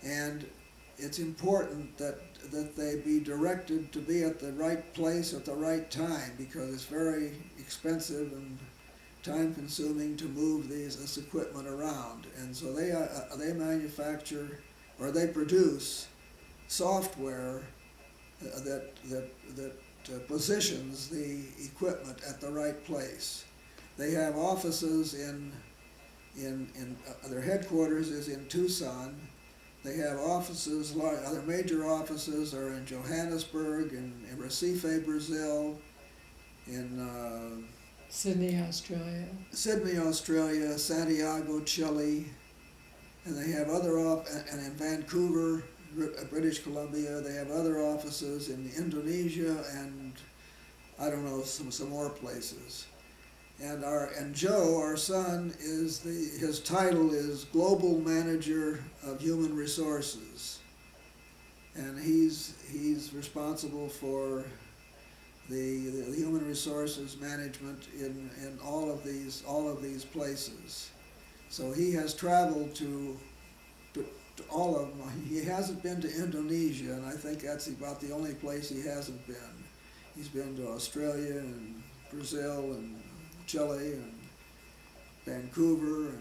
And it's important that they be directed to be at the right place at the right time, because it's very expensive and time consuming to move this equipment around. And so they manufacture, or they produce software that positions the equipment at the right place. They have offices in their headquarters is in Tucson. They have offices, other major offices are in Johannesburg, in Recife, Brazil, in Sydney, Australia. Sydney, Australia, Santiago, Chile, and they have and in Vancouver, British Columbia. They have other offices in Indonesia and I don't know, some more places. And Joe, our son, his title is Global Manager of Human Resources, and he's responsible for the human resources management in all of these places. So he has traveled to all of them. He hasn't been to Indonesia, and I think that's about the only place he hasn't been. He's been to Australia and Brazil and Chile and Vancouver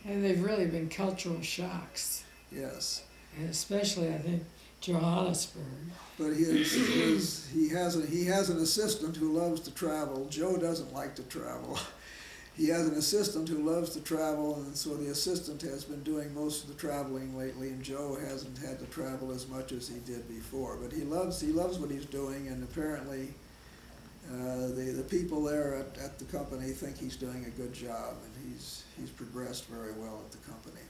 And they've really been cultural shocks. Yes. And especially, I think, Johannesburg. But he has an assistant who loves to travel. Joe doesn't like to travel. He has an assistant who loves to travel, and so the assistant has been doing most of the traveling lately, and Joe hasn't had to travel as much as he did before. But he loves what he's doing, and apparently the people there at the company think he's doing a good job, and he's progressed very well at the company.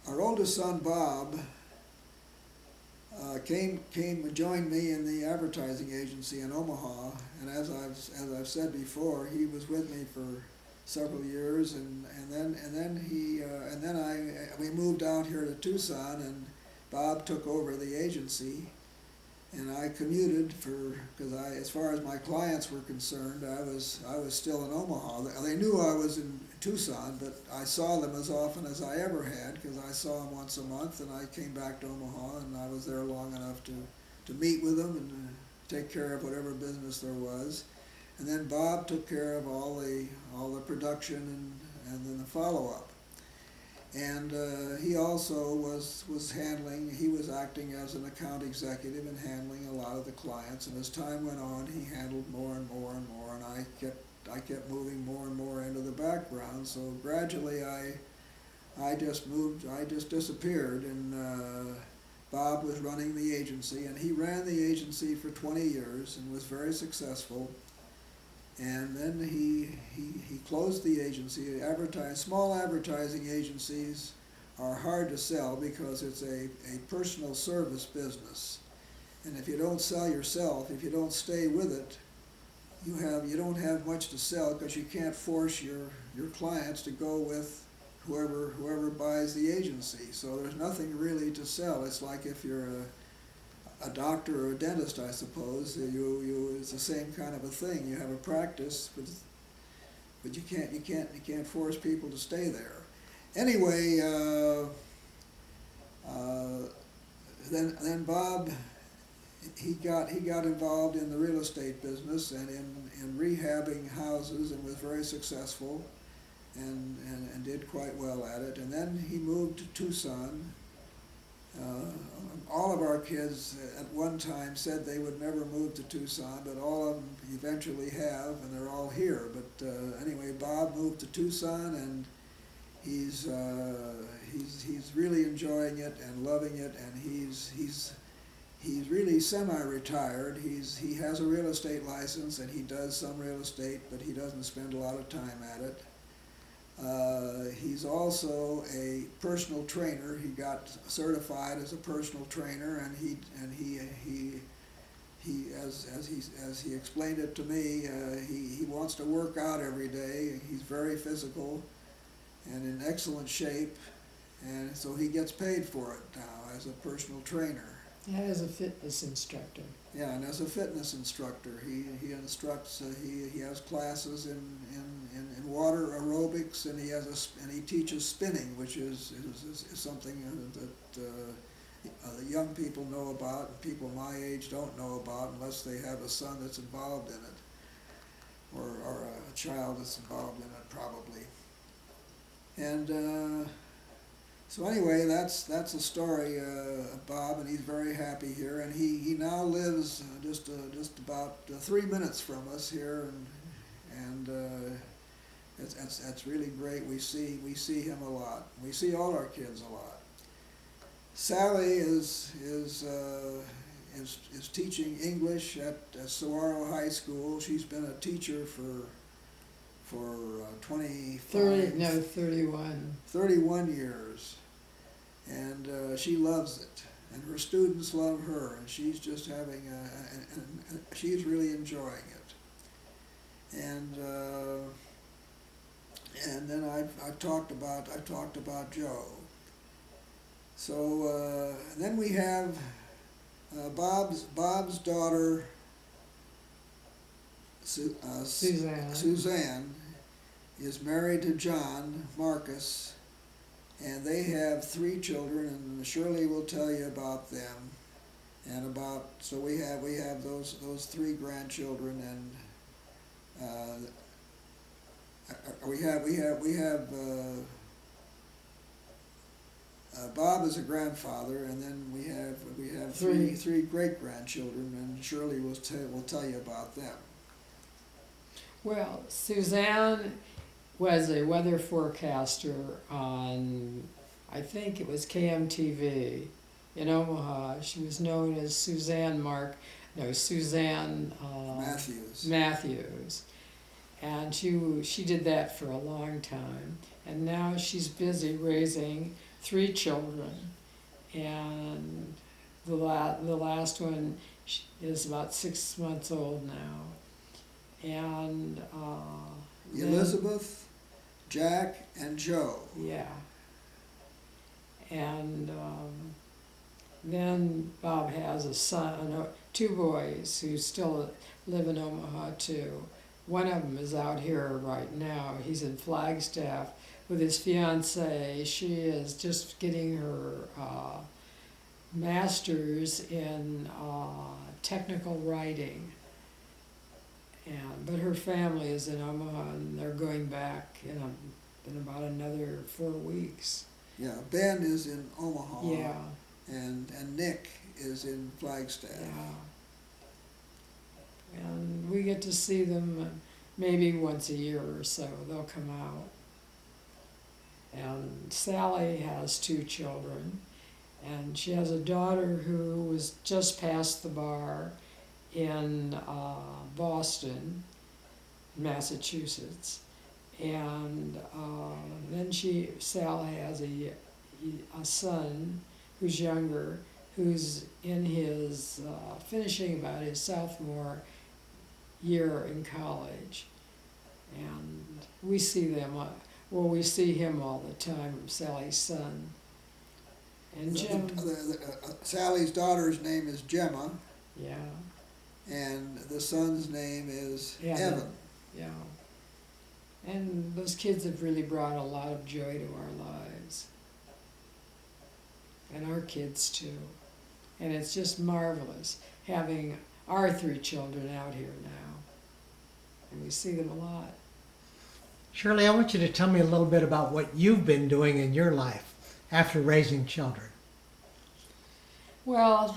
Our oldest son, Bob, came and joined me in the advertising agency in Omaha, and as I've said before, he was with me for several years, and then we moved out here to Tucson, and Bob took over the agency, and I commuted because as far as my clients were concerned, I was still in Omaha. They knew I was in Tucson, but I saw them as often as I ever had, because I saw them once a month, and I came back to Omaha, and I was there long enough to meet with them and take care of whatever business there was. And then Bob took care of all the production and then the follow-up. And he also was acting as an account executive and handling a lot of the clients. And as time went on, he handled more and more and more, and I kept moving more and more into the background. So gradually, I just disappeared, and Bob was running the agency, and he ran the agency for 20 years and was very successful. And then he closed the agency. Small advertising agencies are hard to sell because it's a personal service business. And if you don't sell yourself, if you don't stay with it, you don't have much to sell, because you can't force your clients to go with whoever buys the agency. So there's nothing really to sell. It's like if you're a doctor or a dentist, I suppose. It's the same kind of a thing. You have a practice, but you can't force people to stay there. Anyway, then Bob, he got involved in the real estate business and in rehabbing houses, and was very successful and did quite well at it. And then he moved to Tucson. All of our kids at one time said they would never move to Tucson, but all of them eventually have, and they're all here. But anyway, Bob moved to Tucson, and he's really enjoying it and loving it, and he's really semi-retired. He has a real estate license, and he does some real estate, but he doesn't spend a lot of time at it. He's also a personal trainer. He got certified as a personal trainer, and he as he explained it to me, he wants to work out every day. He's very physical and in excellent shape, and so he gets paid for it now as a personal trainer. That is a fitness instructor. Yeah, and as a fitness instructor, he instructs. He has classes in water aerobics, and and he teaches spinning, which is something that the young people know about, and people my age don't know about unless they have a son that's involved in it, or a child that's involved in it probably. And so anyway, that's the story of Bob, and he's very happy here, and he now lives just about 3 minutes from us here, and that's really great. We see him a lot. We see all our kids a lot. Sally is teaching English at Saguaro High School. She's been a teacher for 31 years, and she loves it, and her students love her, and she's just having she's really enjoying it. And then I've talked about Joe. So then we have Bob's daughter Suzanne is married to John Marcus, and they have 3 children, and Shirley will tell you about them, and so we have those 3 grandchildren, and we have Bob is a grandfather, and then we have three great grandchildren, and Shirley will tell you about them. Well, Suzanne was a weather forecaster on, I think it was KMTV in Omaha. She was known as Suzanne Matthews. And she did that for a long time. And now she's busy raising 3 children. And the last one is about 6 months old now. And Elizabeth, Jack, and Joe. Yeah. And then Bob has a son, 2 boys who still live in Omaha too. One of them is out here right now. He's in Flagstaff with his fiancée. She is just getting her master's in technical writing. But her family is in Omaha, and they're going back in about another 4 weeks. Yeah, Ben is in Omaha. Yeah. And Nick is in Flagstaff. Yeah. And we get to see them maybe once a year or so. They'll come out. And Sally has 2 children, and she has a daughter who was just past the bar in Boston, Massachusetts, and then Sal has a son who's younger, who's in his finishing about his sophomore year in college, and we see them. We see him all the time. Sally's son, and Jim. Sally's daughter's name is Gemma. Yeah. And the son's name is Evan. Yeah. And those kids have really brought a lot of joy to our lives. And our kids too. And it's just marvelous having our 3 children out here now. And we see them a lot. Shirley, I want you to tell me a little bit about what you've been doing in your life after raising children. Well,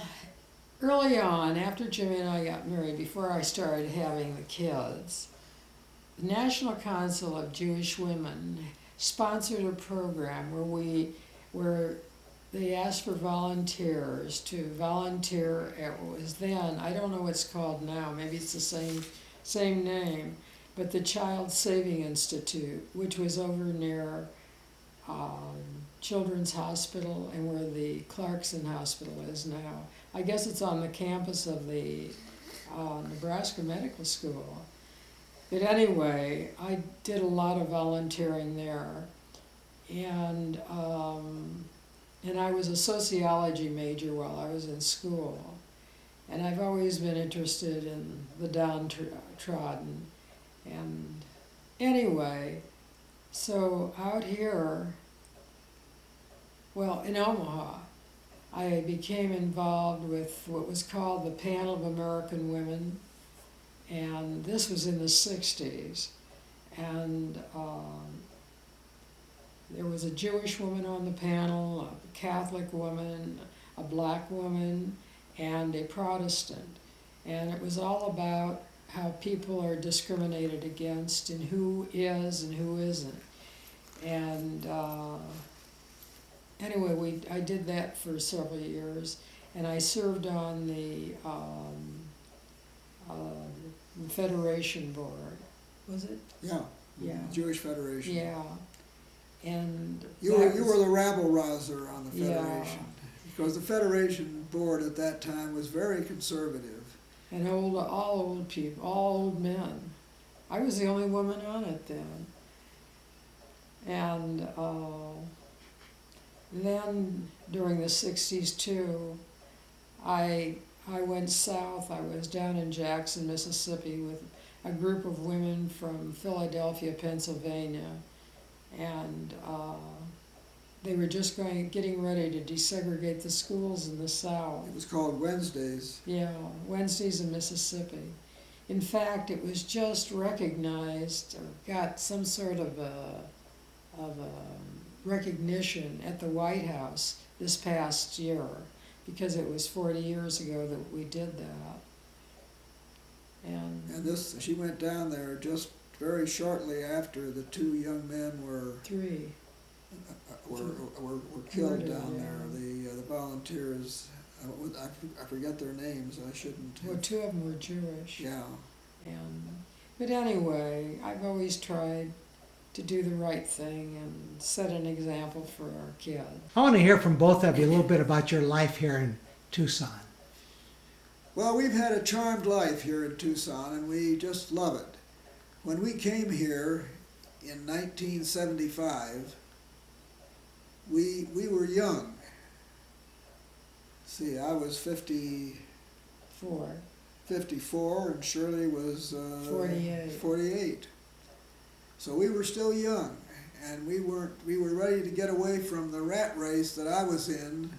early on, after Jimmy and I got married, before I started having the kids, the National Council of Jewish Women sponsored a program where they asked for volunteers to volunteer at what was then, I don't know what it's called now, maybe it's the same name, but the Child Saving Institute, which was over near Children's Hospital and where the Clarkson Hospital is now. I guess it's on the campus of the Nebraska Medical School. But anyway, I did a lot of volunteering there. And and I was a sociology major while I was in school. And I've always been interested in the downtrodden. And anyway, so out here, well, in Omaha, I became involved with what was called the Panel of American Women, and this was in the 60s. And there was a Jewish woman on the panel, a Catholic woman, a black woman, and a Protestant. And it was all about how people are discriminated against and who is and who isn't. And anyway, I did that for several years, and I served on the Federation Board. Was it? Yeah. Yeah. Jewish Federation. Yeah. And You were the rabble-rouser on the Yeah. Federation. Because the Federation Board at that time was very conservative. And all old people, all old men. I was the only woman on it then. And then during the 60s too, I went south. I was down in Jackson, Mississippi with a group of women from Philadelphia, Pennsylvania. And they were just getting ready to desegregate the schools in the South. It was called Wednesdays. Yeah, Wednesdays in Mississippi. In fact, it was just recognized or got some sort of a recognition at the White House this past year because it was 40 years ago that we did that. And She went down there just very shortly after the two young men were three. killed Murdered, down yeah. there. The volunteers. I forget their names. I shouldn't. Well, two of them were Jewish. Yeah. But anyway, I've always tried to do the right thing and set an example for our kids. I want to hear from both of you a little bit about your life here in Tucson. Well, we've had a charmed life here in Tucson, and we just love it. When we came here in 1975, we were young. See, I was 54, and Shirley was 48. So we were still young, and we were ready to get away from the rat race that I was in.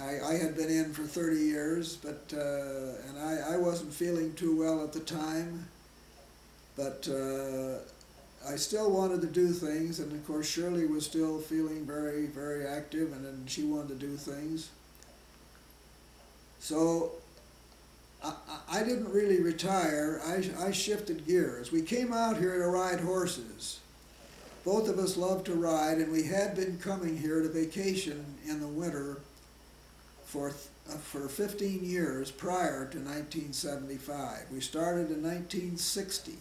I had been in for 30 years, but and I wasn't feeling too well at the time. But I still wanted to do things, and of course Shirley was still feeling very, very active, and she wanted to do things. So I didn't really retire. I shifted gears. We came out here to ride horses. Both of us loved to ride, and we had been coming here to vacation in the winter for 15 years prior to 1975. We started in 1960.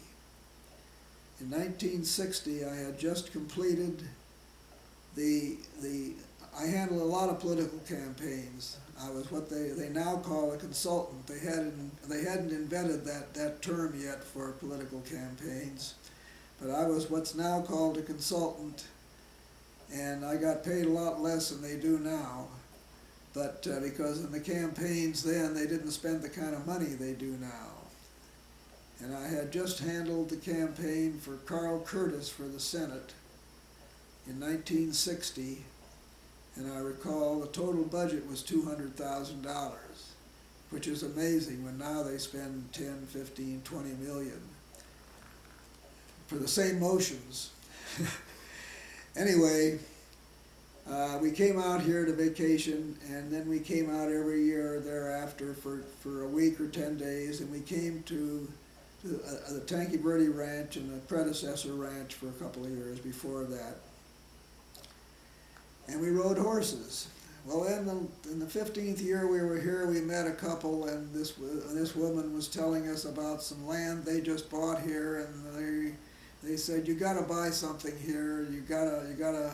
In 1960, I had just completed I handled a lot of political campaigns. I was what they now call a consultant. They hadn't invented that term yet for political campaigns, but I was what's now called a consultant, and I got paid a lot less than they do now. But because in the campaigns then, they didn't spend the kind of money they do now. And I had just handled the campaign for Carl Curtis for the Senate in 1960, and I recall the total budget was $200,000, which is amazing when now they spend 10, 15, 20 million for the same motions. Anyway, we came out here to vacation, and then we came out every year thereafter for a week or 10 days, and we came to the Tanque Verde Ranch and the predecessor ranch for a couple of years before that. And we rode horses. Well, in the 15th year we were here, we met a couple, and this woman was telling us about some land they just bought here, and they said, you gotta buy something here, you gotta.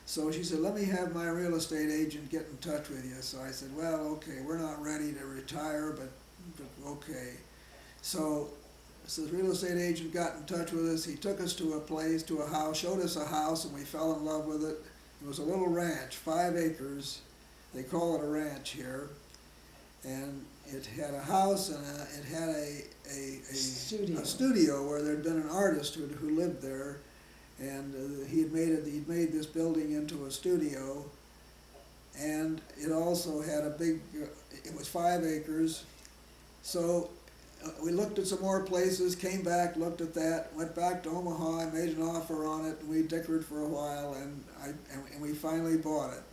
So she said, let me have my real estate agent get in touch with you. So I said, well, okay, we're not ready to retire, but okay. So the real estate agent got in touch with us. He took us to a place, to a house, showed us a house, and we fell in love with it. It was a little ranch, 5 acres. They call it a ranch here. And it had a house and it had a studio where there'd been an artist who lived there, and he'd made this building into a studio. And it also had a big, it was 5 acres. So we looked at some more places, came back, looked at that, went back to Omaha, I made an offer on it, and we dickered for a while, and we finally bought it.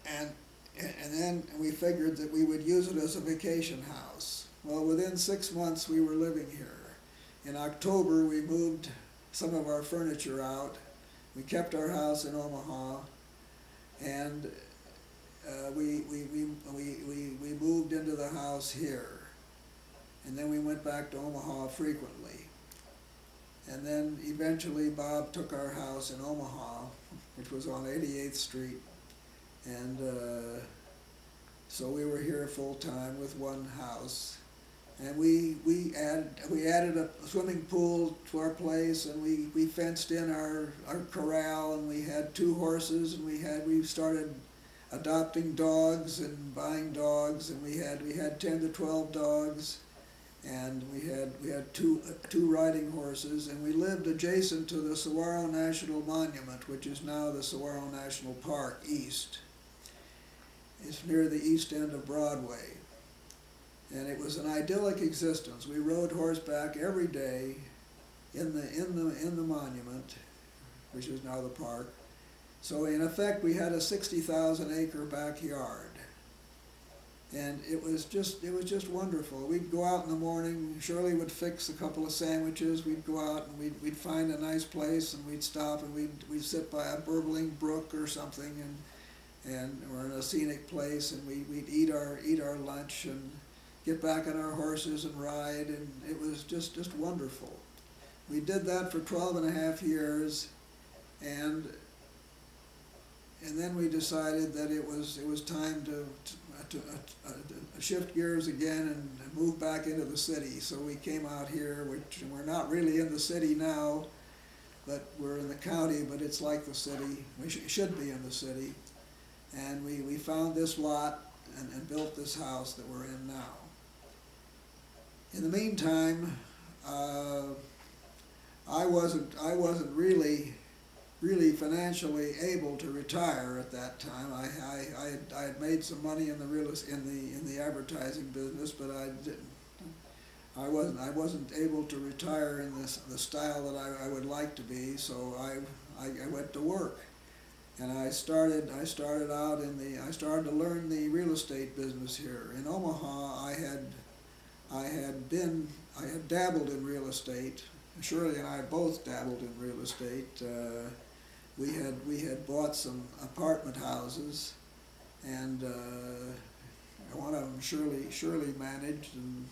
And then we figured that we would use it as a vacation house. Well, within 6 months we were living here. In October we moved some of our furniture out. We kept our house in Omaha, and we moved into the house here. And then we went back to Omaha frequently. And then eventually Bob took our house in Omaha, which was on 88th Street. And so we were here full time with one house. And we added a swimming pool to our place, and we fenced in our corral, and we had 2 horses, and we started adopting dogs and buying dogs, and we had 10 to 12 dogs, and we had two riding horses, and we lived adjacent to the Saguaro National Monument, which is now the Saguaro National Park East. It's near the east end of Broadway. And it was an idyllic existence. We rode horseback every day in the monument, which is now the park. So in effect, we had a 60,000 acre backyard. And it was just wonderful. We'd go out in the morning, Shirley would fix a couple of sandwiches, we'd go out and we'd find a nice place, and we'd stop and we'd sit by a burbling brook or something, and we're in a scenic place, and we'd eat our lunch and get back on our horses and ride, and it was just wonderful. We did that for 12 and a half years, and then we decided that it was time to shift gears again and move back into the city. So we came out here, which we're not really in the city now, but we're in the county, but it's like the city. We should be in the city. And we found this lot and built this house that we're in now. In the meantime, I wasn't really financially able to retire at that time. I had made some money in the advertising business, but I wasn't able to retire in the style that I would like to be. So I went to work, and I started to learn the real estate business here in Omaha. I had dabbled in real estate. Shirley and I both dabbled in real estate. We had bought some apartment houses, and one of them Shirley managed, and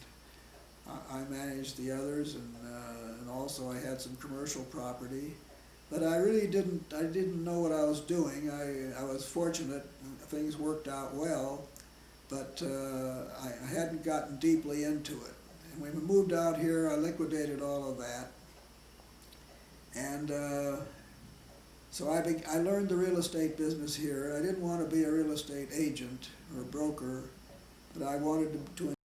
I managed the others, and also I had some commercial property. But I really didn't know what I was doing. I was fortunate, things worked out well, but I hadn't gotten deeply into it. And when we moved out here, I liquidated all of that. And so I learned the real estate business here. I didn't want to be a real estate agent or broker, but I wanted to